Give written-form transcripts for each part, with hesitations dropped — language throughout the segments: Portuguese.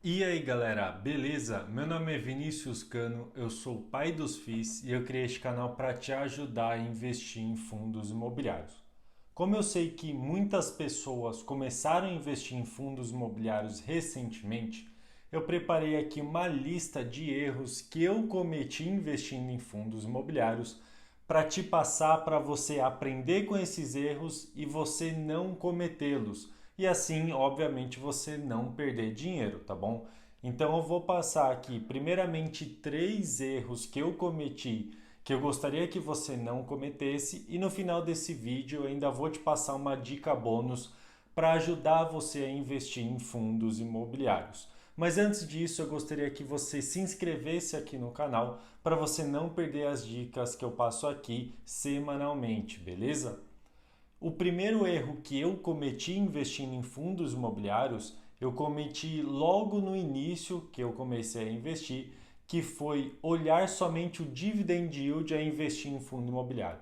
E aí galera, beleza? Meu nome é Vinícius Cano, eu sou pai dos FIIs e eu criei este canal para te ajudar a investir em fundos imobiliários. Como eu sei que muitas pessoas começaram a investir em fundos imobiliários recentemente, eu preparei aqui uma lista de erros que eu cometi investindo em fundos imobiliários para te passar para você aprender com esses erros e você não cometê-los. E assim, obviamente, você não perder dinheiro, tá bom? Então eu vou passar aqui, primeiramente, três erros que eu cometi que eu gostaria que você não cometesse e no final desse vídeo eu ainda vou te passar uma dica bônus para ajudar você a investir em fundos imobiliários. Mas antes disso, eu gostaria que você se inscrevesse aqui no canal para você não perder as dicas que eu passo aqui semanalmente, beleza? O primeiro erro que eu cometi investindo em fundos imobiliários, eu cometi logo no início que eu comecei a investir, que foi olhar somente o dividend yield a investir em fundo imobiliário.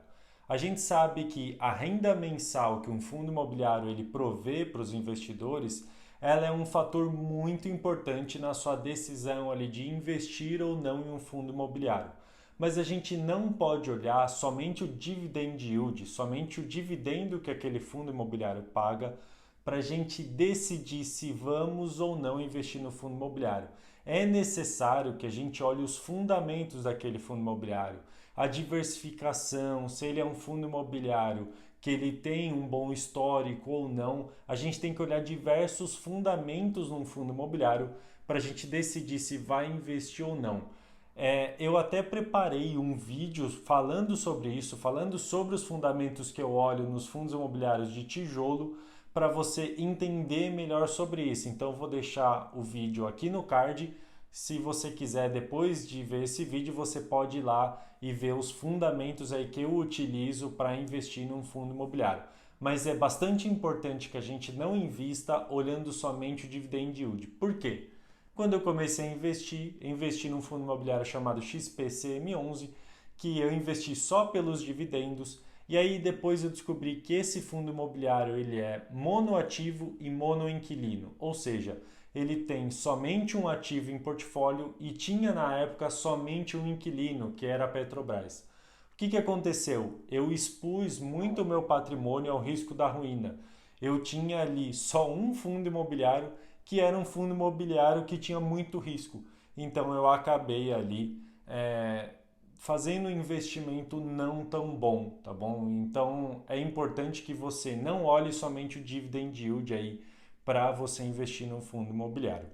A gente sabe que a renda mensal que um fundo imobiliário ele provê para os investidores, ela é um fator muito importante na sua decisão ali de investir ou não em um fundo imobiliário. Mas a gente não pode olhar somente o dividend yield, somente o dividendo que aquele fundo imobiliário paga para a gente decidir se vamos ou não investir no fundo imobiliário. É necessário que a gente olhe os fundamentos daquele fundo imobiliário, a diversificação, se ele é um fundo imobiliário que ele tem um bom histórico ou não. A gente tem que olhar diversos fundamentos num fundo imobiliário para a gente decidir se vai investir ou não. Eu até preparei um vídeo falando sobre isso, falando sobre os fundamentos que eu olho nos fundos imobiliários de tijolo, para você entender melhor sobre isso. Então, eu vou deixar o vídeo aqui no card. Se você quiser, depois de ver esse vídeo, você pode ir lá e ver os fundamentos aí que eu utilizo para investir num fundo imobiliário. Mas é bastante importante que a gente não invista olhando somente o dividend yield. Por quê? Quando eu comecei a investir, investi num fundo imobiliário chamado XPCM11, que eu investi só pelos dividendos. E aí depois eu descobri que esse fundo imobiliário ele é monoativo e monoinquilino, ou seja, ele tem somente um ativo em portfólio e tinha na época somente um inquilino, que era a Petrobras. O que aconteceu? Eu expus muito o meu patrimônio ao risco da ruína. Eu tinha ali só um fundo imobiliário que era um fundo imobiliário que tinha muito risco. Então eu acabei ali fazendo um investimento não tão bom, tá bom? Então é importante que você não olhe somente o dividend yield aí para você investir no fundo imobiliário.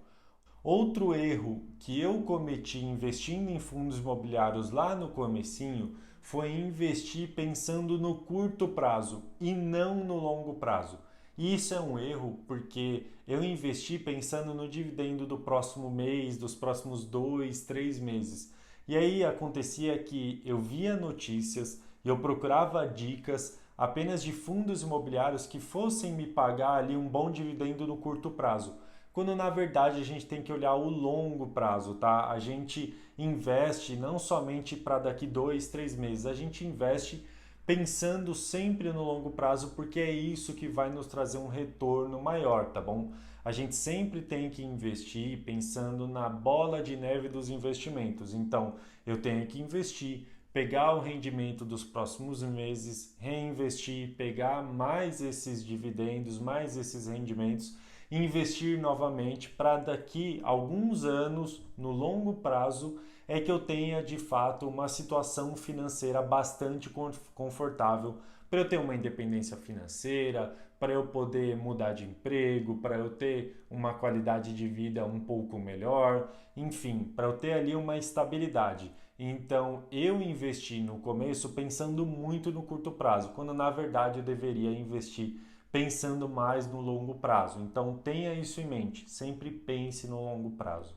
Outro erro que eu cometi investindo em fundos imobiliários lá no comecinho foi investir pensando no curto prazo e não no longo prazo. E isso é um erro porque eu investi pensando no dividendo do próximo mês, dos próximos 2, 3 meses. E aí acontecia que eu via notícias e eu procurava dicas apenas de fundos imobiliários que fossem me pagar ali um bom dividendo no curto prazo, quando na verdade a gente tem que olhar o longo prazo, tá? A gente investe não somente para daqui 2, 3 meses, a gente investe pensando sempre no longo prazo, porque é isso que vai nos trazer um retorno maior, tá bom? A gente sempre tem que investir pensando na bola de neve dos investimentos. Então, eu tenho que investir, pegar o rendimento dos próximos meses, reinvestir, pegar mais esses dividendos, mais esses rendimentos, investir novamente para daqui a alguns anos, no longo prazo, é que eu tenha de fato uma situação financeira bastante confortável para eu ter uma independência financeira, para eu poder mudar de emprego, para eu ter uma qualidade de vida um pouco melhor, enfim, para eu ter ali uma estabilidade. Então, eu investi no começo pensando muito no curto prazo, quando na verdade eu deveria investir pensando mais no longo prazo. Então, tenha isso em mente, sempre pense no longo prazo.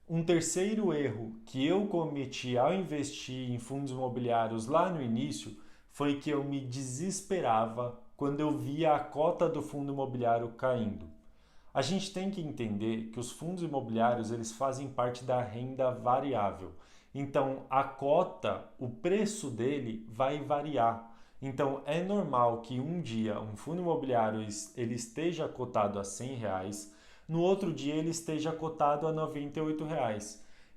Um terceiro erro que eu cometi ao investir em fundos imobiliários lá no início foi que eu me desesperava quando eu via a cota do fundo imobiliário caindo. A gente tem que entender que os fundos imobiliários eles fazem parte da renda variável. Então, a cota, o preço dele vai variar. Então, é normal que um dia um fundo imobiliário ele esteja cotado a R$ 100, no outro dia ele esteja cotado a R$ 98.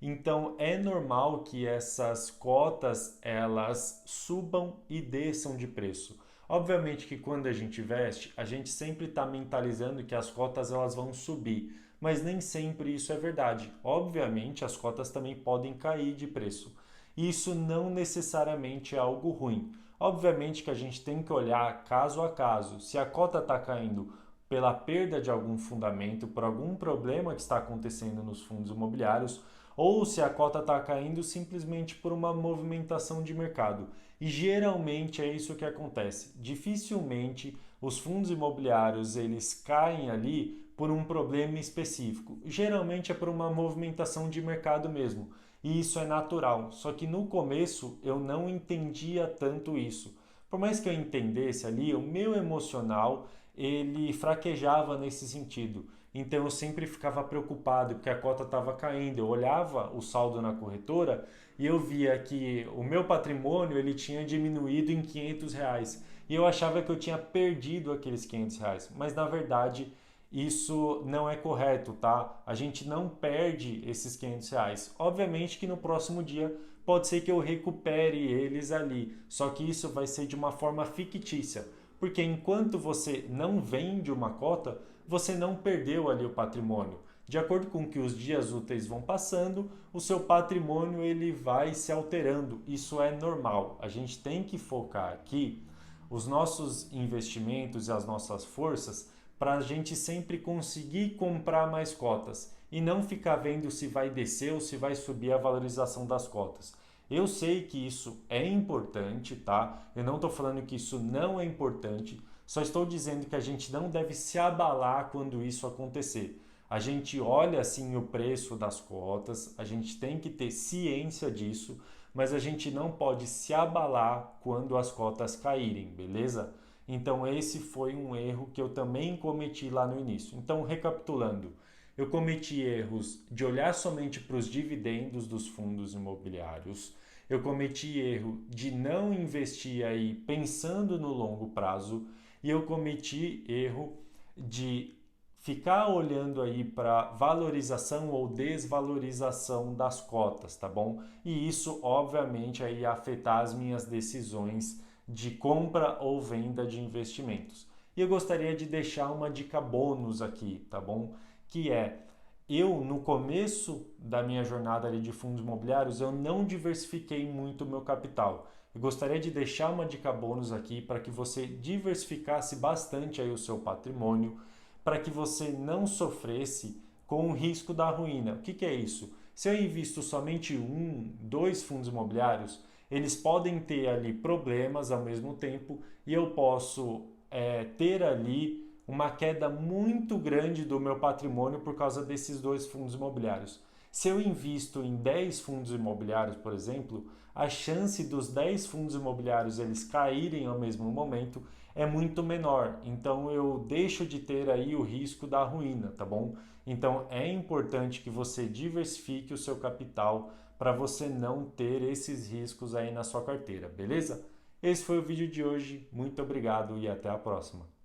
Então é normal que essas cotas elas subam e desçam de preço. Obviamente que quando a gente investe, a gente sempre está mentalizando que as cotas elas vão subir, mas nem sempre isso é verdade. Obviamente as cotas também podem cair de preço. Isso não necessariamente é algo ruim. Obviamente que a gente tem que olhar caso a caso. Se a cota está caindo pela perda de algum fundamento, por algum problema que está acontecendo nos fundos imobiliários, ou se a cota está caindo simplesmente por uma movimentação de mercado. E geralmente é isso que acontece. Dificilmente os fundos imobiliários eles caem ali por um problema específico. Geralmente é por uma movimentação de mercado mesmo. E isso é natural. Só que no começo eu não entendia tanto isso. Por mais que eu entendesse ali, o meu emocional ele fraquejava nesse sentido. Então eu sempre ficava preocupado porque a cota estava caindo. Eu olhava o saldo na corretora e eu via que o meu patrimônio ele tinha diminuído em R$ 500 e eu achava que eu tinha perdido aqueles R$ 500, mas na verdade isso não é correto, tá? A gente não perde esses R$ 500. Obviamente que no próximo dia pode ser que eu recupere eles ali, só que isso vai ser de uma forma fictícia, porque enquanto você não vende uma cota, você não perdeu ali o patrimônio. De acordo com que os dias úteis vão passando, o seu patrimônio ele vai se alterando. Isso é normal. A gente tem que focar aqui os nossos investimentos e as nossas forças para a gente sempre conseguir comprar mais cotas e não ficar vendo se vai descer ou se vai subir a valorização das cotas. Eu sei que isso é importante, tá? Eu não estou falando que isso não é importante, só estou dizendo que a gente não deve se abalar quando isso acontecer. A gente olha assim o preço das cotas, a gente tem que ter ciência disso, mas a gente não pode se abalar quando as cotas caírem, beleza? Então esse foi um erro que eu também cometi lá no início. Então, recapitulando, eu cometi erros de olhar somente para os dividendos dos fundos imobiliários. Eu cometi erro de não investir aí pensando no longo prazo e eu cometi erro de ficar olhando aí para valorização ou desvalorização das cotas, tá bom? E isso obviamente aí ia afetar as minhas decisões de compra ou venda de investimentos. E eu gostaria de deixar uma dica bônus aqui, tá bom? Que é eu no começo da minha jornada ali de fundos imobiliários, eu não diversifiquei muito o meu capital. Eu gostaria de deixar uma dica bônus aqui para que você diversificasse bastante aí o seu patrimônio, para que você não sofresse com o risco da ruína. O que é isso? Se eu invisto somente um, dois fundos imobiliários, eles podem ter ali problemas ao mesmo tempo e eu posso ter ali uma queda muito grande do meu patrimônio por causa desses dois fundos imobiliários. Se eu invisto em 10 fundos imobiliários, por exemplo, a chance dos 10 fundos imobiliários eles caírem ao mesmo momento é muito menor. Então eu deixo de ter aí o risco da ruína, tá bom? Então é importante que você diversifique o seu capital para você não ter esses riscos aí na sua carteira, beleza? Esse foi o vídeo de hoje. Muito obrigado e até a próxima.